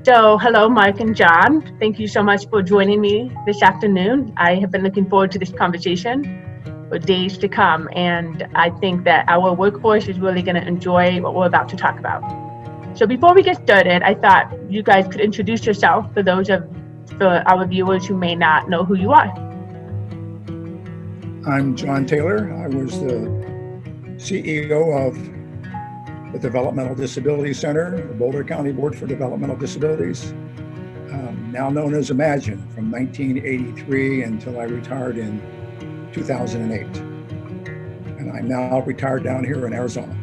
So, hello, Mark and John. Thank you so much for joining me this afternoon. I have been looking forward to this conversation for days to come, and I think that our workforce is really going to enjoy what we're about to talk about. So, before we get started, I thought you guys could introduce yourself for our viewers who may not know who you are. I'm John Taylor. I was the CEO of the Developmental Disability Center, the Boulder County Board for Developmental Disabilities, now known as Imagine, from 1983 until I retired in 2008. And I'm now retired down here in Arizona.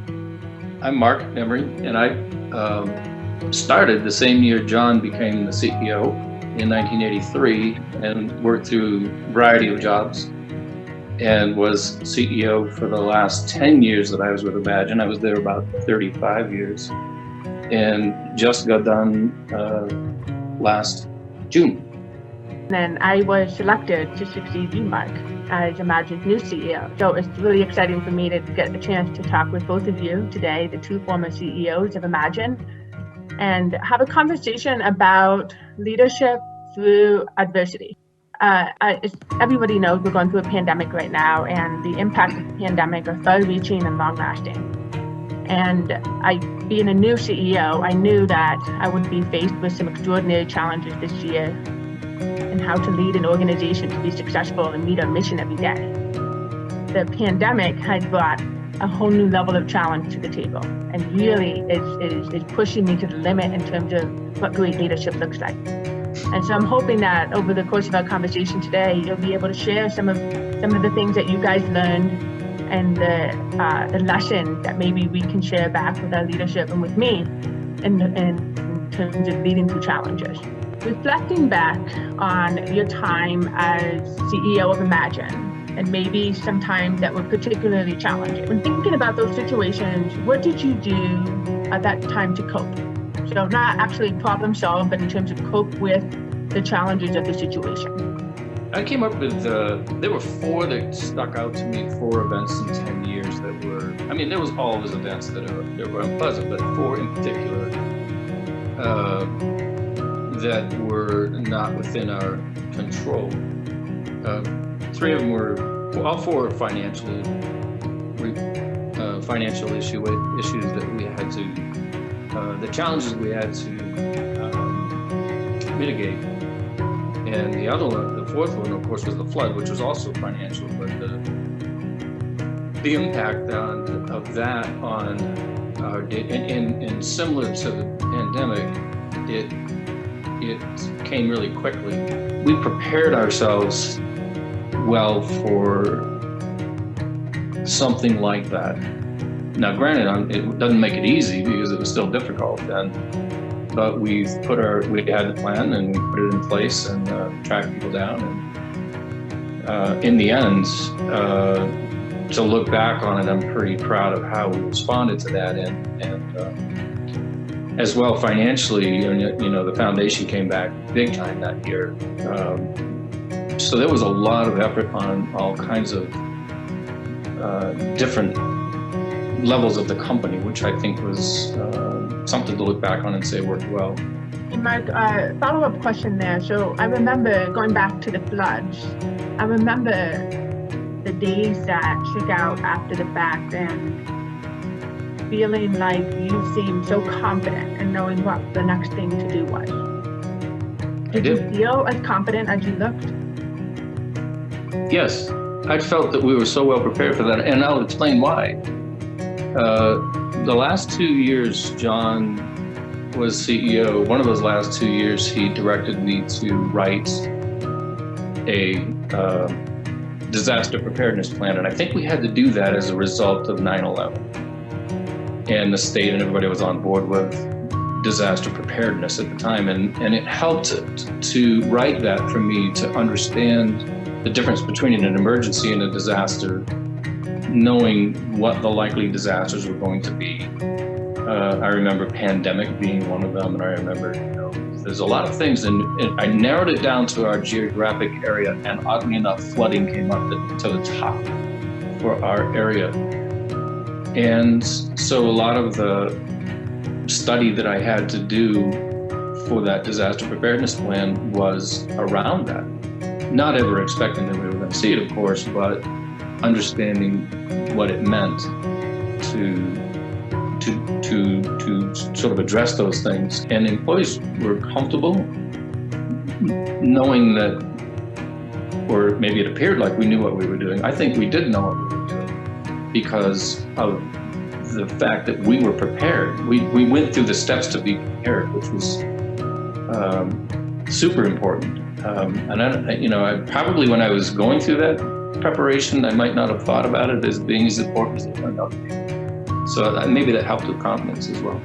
I'm Mark Emery, and I started the same year John became the CEO in 1983 and worked through a variety of jobs and was CEO for the last 10 years that I was with Imagine. I was there about 35 years and just got done last June. And I was selected to succeed you, Mark, as Imagine's new CEO. So it's really exciting for me to get a chance to talk with both of you today, the two former CEOs of Imagine, and have a conversation about leadership through adversity. Everybody knows we're going through a pandemic right now, and the impact of the pandemic are far-reaching and long-lasting. And being a new CEO, I knew that I would be faced with some extraordinary challenges this year and how to lead an organization to be successful and meet our mission every day. The pandemic had brought a whole new level of challenge to the table and really is pushing me to the limit in terms of what great leadership looks like. And so I'm hoping that over the course of our conversation today, you'll be able to share some of the things that you guys learned and the lessons that maybe we can share back with our leadership and with me in terms of leading through challenges. Reflecting back on your time as CEO of Imagine, and maybe some times that were particularly challenging. When thinking about those situations, what did you do at that time to cope? So not actually problem solve, but in terms of cope with the challenges of the situation. I came up with, there were four that stuck out to me, 4 events in 10 years that were, there was always events that were unpleasant, but 4 in particular that were not within our control. 3 of them were, all 4 were financial issues that we had to, the challenges we had to mitigate. And the other one, the 4th one, of course, was the flood, which was also financial, but the impact of that on our day, and similar to the pandemic, it came really quickly. We prepared ourselves well for something like that. Now, granted, it doesn't make it easy because it was still difficult then, but we had the plan and we put it in place and tracked people down. And in the end, to look back on it, I'm pretty proud of how we responded to that. And as well, financially, the foundation came back big time that year. So there was a lot of effort on all kinds of different levels of the company, which I think was something to look back on and say worked well. And Mark, follow-up question there. So I remember going back to the floods. I remember the days that shook out after the fact and feeling like you seemed so confident and knowing what the next thing to do was. Did you feel as confident as you looked? Yes, I felt that we were so well prepared for that, and I'll explain why. The last 2 years John was CEO, one of those last 2 years he directed me to write a disaster preparedness plan, and I think we had to do that as a result of 9/11. And the state and everybody was on board with disaster preparedness at the time, and it helped to write that for me to understand the difference between an emergency and a disaster, knowing what the likely disasters were going to be. I remember pandemic being one of them, and I remember, there's a lot of things, and I narrowed it down to our geographic area, and oddly enough, flooding came up to the top for our area. And so a lot of the study that I had to do for that disaster preparedness plan was around that. Not ever expecting that we were going to see it, of course, but understanding what it meant to sort of address those things. And employees were comfortable knowing that, or maybe it appeared like we knew what we were doing. I think we did know what we were doing because of the fact that we were prepared. We went through the steps to be prepared, which was super important. And I probably when I was going through that preparation, I might not have thought about it as being as important as it turned out to be. So maybe that helped with confidence as well.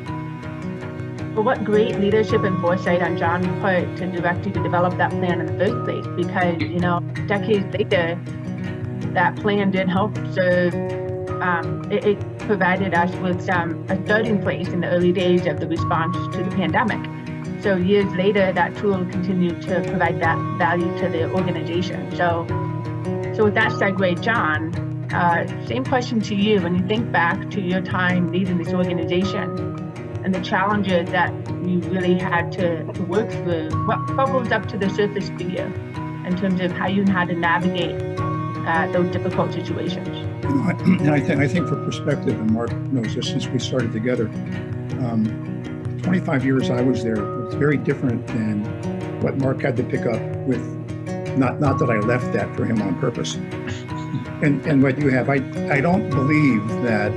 Well, what great leadership and foresight on John's part to direct you to develop that plan in the first place, because, decades later, that plan did help serve, it provided us with a starting place in the early days of the response to the pandemic. So years later, that tool continued to provide that value to the organization. So with that segue, John, same question to you. When you think back to your time leading this organization and the challenges that you really had to work through, what bubbles up to the surface for you in terms of how you had to navigate those difficult situations? I think for perspective, and Mark knows this since we started together, 25 years I was there was very different than what Mark had to pick up with. Not that I left that for him on purpose. And what you have, I don't believe that,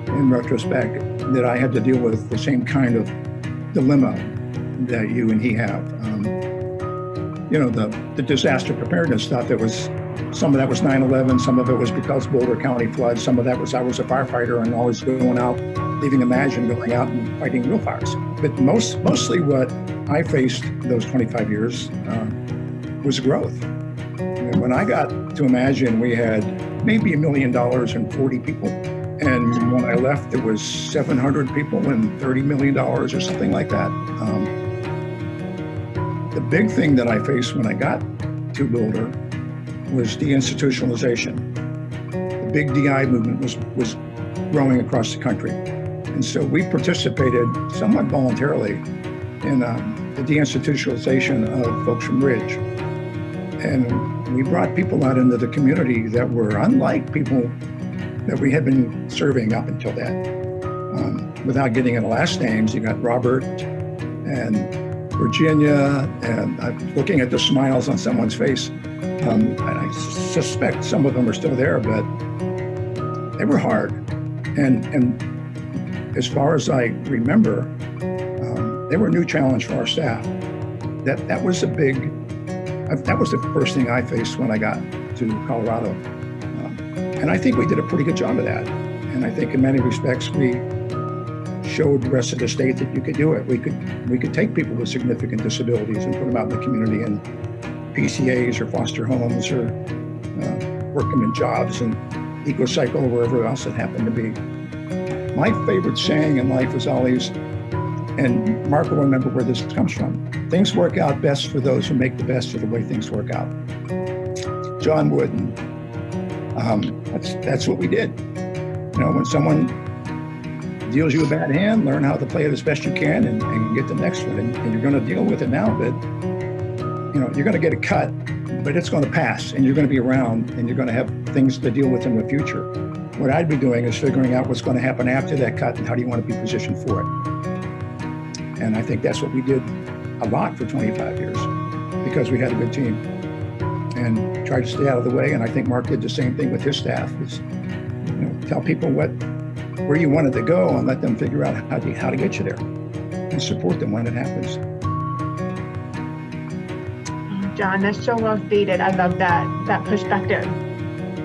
in retrospect, that I had to deal with the same kind of dilemma that you and he have. The disaster preparedness stuff, some of that was 9/11, some of it was because Boulder County flood, some of that was I was a firefighter and always going out, leaving Imagine, going out and fighting real fires. But mostly what I faced those 25 years was growth. When I got to Imagine, we had maybe $1 million and 40 people. And when I left, it was 700 people and $30 million or something like that. The big thing that I faced when I got to Boulder was deinstitutionalization. The big DI movement was growing across the country. And so we participated somewhat voluntarily in the deinstitutionalization of folks from Ridge. And we brought people out into the community that were unlike people that we had been serving up until that. Without getting into last names, you got Robert and Virginia, and I'm looking at the smiles on someone's face. And I suspect some of them are still there, but they were hard. And as far as I remember, they were a new challenge for our staff. That was that was the first thing I faced when I got to Colorado. And I think we did a pretty good job of that. And I think in many respects, we showed the rest of the state that you could do it. We could take people with significant disabilities and put them out in the community in PCAs or foster homes or work them in jobs and EcoCycle or wherever else it happened to be. My favorite saying in life is always, and Mark will remember where this comes from, things work out best for those who make the best of the way things work out. John Wooden. That's what we did. When someone deals you a bad hand, learn how to play it as best you can and get the next one. And you're going to deal with it now, but you're going to get a cut, but it's going to pass and you're going to be around and you're going to have things to deal with in the future. What I'd be doing is figuring out what's going to happen after that cut and how do you want to be positioned for it. And I think that's what we did a lot for 25 years because we had a good team. And tried to stay out of the way. And I think Mark did the same thing with his staff, is tell people where you wanted to go and let them figure out how to get you there and support them when it happens. John, that's so well stated. I love that perspective.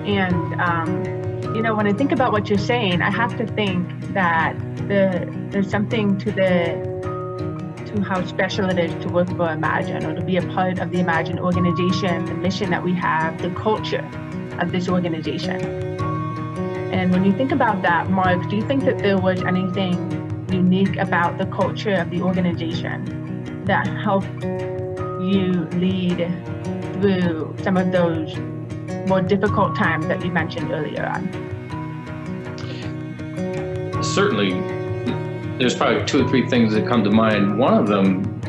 And, when I think about what you're saying, I have to think that there's something to how special it is to work for Imagine or to be a part of the Imagine organization, the mission that we have, the culture of this organization. And when you think about that, Mark, do you think that there was anything unique about the culture of the organization that helped you lead through some of those more difficult times that you mentioned earlier on? Certainly, there's probably 2 or 3 things that come to mind. One of them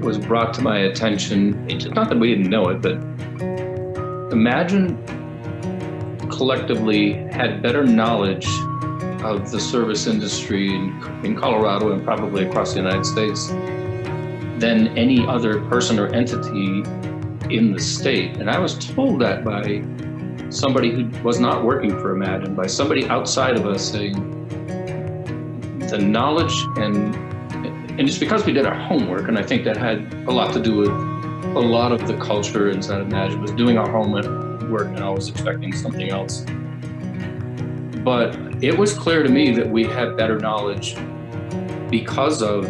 was brought to my attention. It's not that we didn't know it, but imagine collectively had better knowledge of the service industry in Colorado and probably across the United States than any other person or entity in the state. And I was told that by somebody who was not working for Imagine, by somebody outside of us, saying the knowledge and it's because we did our homework, and I think that had a lot to do with a lot of the culture inside of Imagine was doing our homework and always expecting something else. But it was clear to me that we had better knowledge because of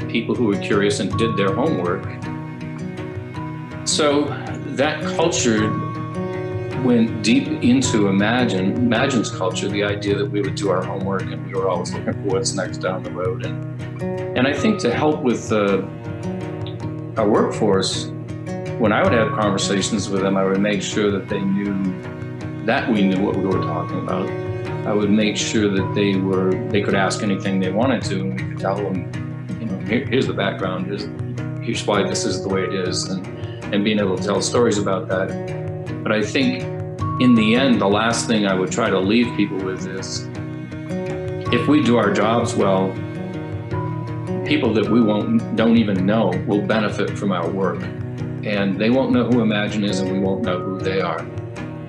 people who were curious and did their homework. So that culture went deep into Imagine's culture, the idea that we would do our homework and we were always looking for what's next down the road. And I think to help with our workforce, when I would have conversations with them, I would make sure that they knew that we knew what we were talking about. I would make sure that they could ask anything they wanted to, and we could tell them, here's the background, here's why this is the way it is, and being able to tell stories about that. But I think in the end, the last thing I would try to leave people with is, if we do our jobs well, people that we don't even know will benefit from our work. And they won't know who Imagine is, and we won't know who they are.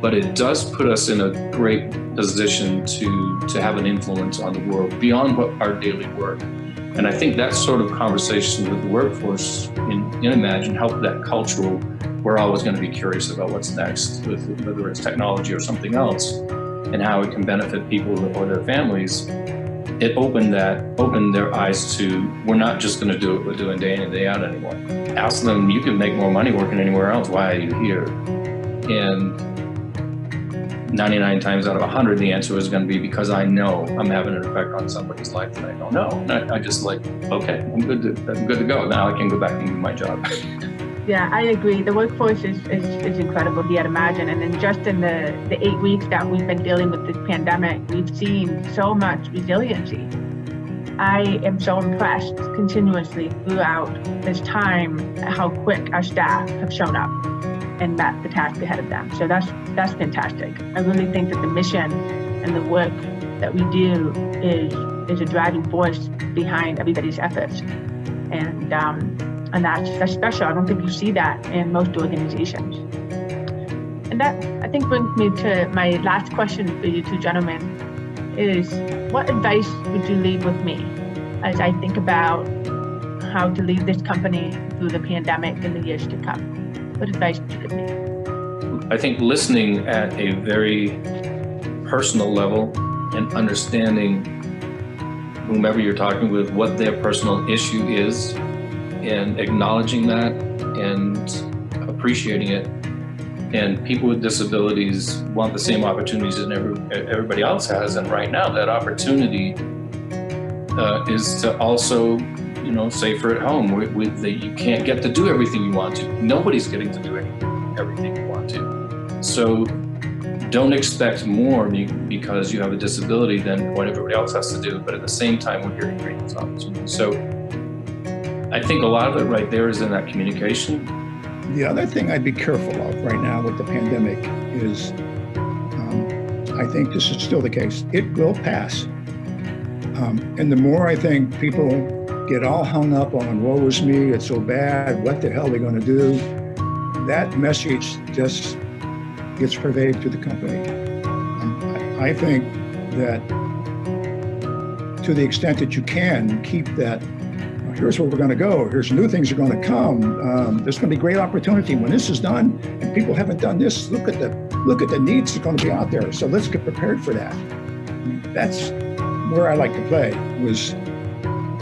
But it does put us in a great position to have an influence on the world beyond what our daily work. And I think that sort of conversation with the workforce in Imagine helped that cultural, we're always going to be curious about what's next, whether it's technology or something else, and how it can benefit people or their families. It opened their eyes to, we're not just going to do what we're doing day in and day out anymore. Ask them, you can make more money working anywhere else. Why are you here? And 99 times out of 100, the answer is going to be because I know I'm having an effect on somebody's life that I don't know. And I just okay, I'm good to go. Now I can go back and do my job. Yeah, I agree. The workforce is incredible here at Imagine. And then just in the 8 weeks that we've been dealing with this pandemic, we've seen so much resiliency. I am so impressed continuously throughout this time at how quick our staff have shown up and met the task ahead of them. So that's fantastic. I really think that the mission and the work that we do is a driving force behind everybody's efforts. And that's special. I don't think you see that in most organizations. And that, I think, brings me to my last question for you two gentlemen, is what advice would you leave with me as I think about how to lead this company through the pandemic in the years to come? What advice would you give me? I think listening at a very personal level and understanding whomever you're talking with, what their personal issue is, and acknowledging that and appreciating it. And people with disabilities want the same opportunities that everybody else has. And right now, that opportunity is to also, safer at home. You can't get to do everything you want to. Nobody's getting to do everything you want to. So don't expect more because you have a disability than what everybody else has to do. But at the same time, we're here to create those opportunities. So I think a lot of it right there is in that communication. The other thing I'd be careful of right now with the pandemic is, I think this is still the case. It will pass. And the more I think people get all hung up on, woe is me, it's so bad, what the hell are they going to do? That message just gets pervaded through the company. I think that to the extent that you can keep that, here's where we're going to go, here's new things are going to come, there's going to be great opportunity when this is done and people haven't done this, look at the needs that are going to be out there, so let's get prepared for that. That's where I like to play, was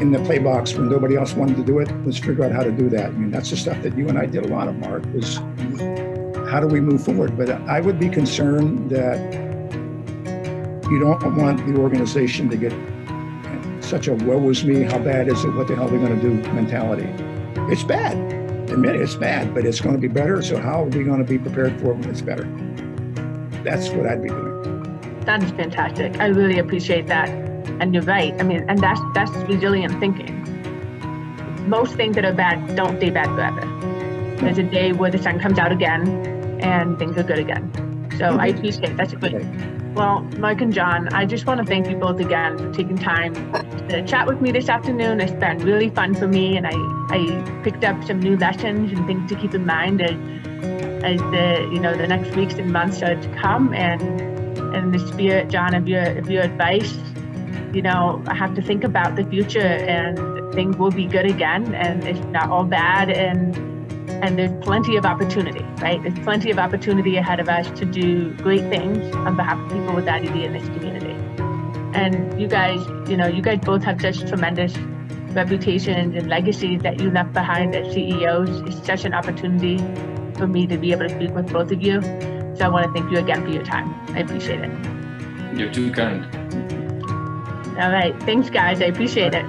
in the play box when nobody else wanted to do it. Let's figure out how to do that. That's the stuff that you and I did a lot of, Mark, was how do we move forward? But I would be concerned that you don't want the organization to get such a woe is me, how bad is it, what the hell are we going to do mentality. It's bad. Admit it, it's bad, but it's going to be better. So how are we going to be prepared for it when it's better? That's what I'd be doing. That is fantastic. I really appreciate that. And you're right. I mean, and that's resilient thinking. Most things that are bad don't stay bad forever. There's a day where the sun comes out again and things are good again. So I appreciate it. That's a great. Well, Mike and John, I just want to thank you both again for taking time to chat with me this afternoon. It's been really fun for me, and I picked up some new lessons and things to keep in mind as the next weeks and months are to come. And in the spirit, John, of your advice, I have to think about the future, and things will be good again, and it's not all bad, and there's plenty of opportunity, right? There's plenty of opportunity ahead of us to do great things on behalf of people with IDD in this community. And you guys both have such tremendous reputations and legacies that you left behind as CEOs. It's such an opportunity for me to be able to speak with both of you. So I want to thank you again for your time. I appreciate it. You're too kind. All right. Thanks, guys. I appreciate it.